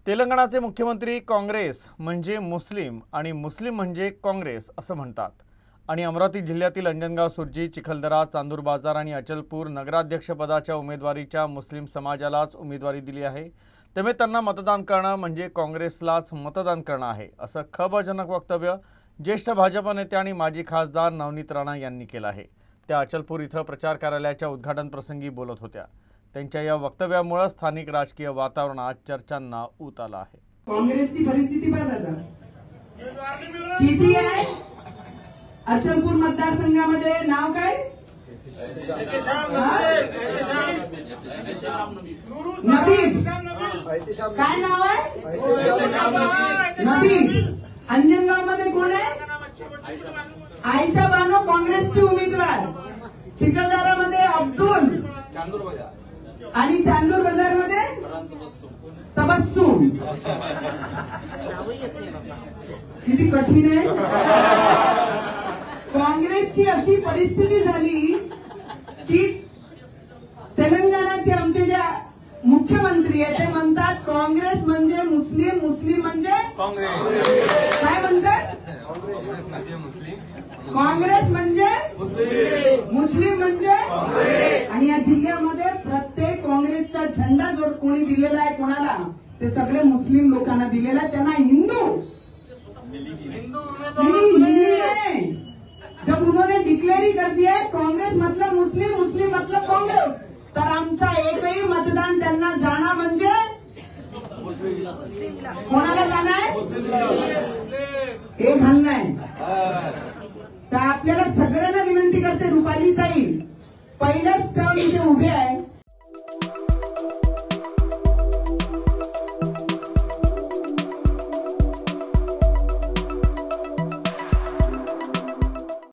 तेलंगणाचे मुख्यमंत्री काँग्रेस म्हणजे मुस्लिम आणि मुस्लिम म्हणजे काँग्रेस असं म्हणतात आणि अमरावती जिल्ह्यातील अंजनगाव सुर्जी, चिखलदरा, चांदूर बाजार आणि अचलपूर नगराध्यक्षपदाच्या उमेदवारीच्या मुस्लिम समाजालाच उमेदवारी दिली आहे। त्यामुळे त्यांना मतदान करणं म्हणजे काँग्रेसलाच मतदान करणं आहे असं खबरजनक वक्तव्य ज्येष्ठ भाजप नेते आणि माजी खासदार नवनीत राणा यांनी केलं आहे। त्या अचलपूर इथं प्रचार कार्यालयाच्या उद्घाटन प्रसंगी बोलत होत्या। त्यांच्या या वक्तव्यामुळे स्थानिक राजकीय वातावरणात चर्चांना ऊत आला आहे। काँग्रेसची परिस्थिती पाहता किती आहे? अचलपूर मतदारसंघामध्ये नाव काय? नबीब। काय नाव आहे? नबीब। अंजनगाव मध्ये कोण आहे? आयशा बानो, काँग्रेसची उमेदवार। चिखलदरा मध्ये अब्दुल आणि चांदूर बाजार मध्ये तबस्सुम। किती कठीण आहे। काँग्रेसची अशी परिस्थिती झाली की तेलंगणाचे आमचे जे मुख्यमंत्री आहे ते म्हणतात काँग्रेस म्हणजे मुस्लिम, मुस्लिम म्हणजे काँग्रेस। काय म्हणतात? काँग्रेस म्हणजे मुस्लिम म्हणजे काँग्रेस। आणि या जिल्ह्यामध्ये प्रत्येक काँग्रेसचा झेंडा जो कोणी दिलेला आहे कोणाला, ते सगळे मुस्लिम लोकांना दिलेला आहे। त्यांना हिंदू नहीं, जब उन्होंने डिक्लेअर ही कर दिया है काँग्रेस मतलब मुस्लिम, मुस्लिम मतलब काँग्रेस, तर आमचा एकही मतदान त्यांना जाणं म्हणजे कोणाला जाणं आहे? हे घालणं आहे। तर आपल्याला सगळ्यांना विनंती करते, रुपाली ताई पहिल्याच टर्म इथे उभे आहे,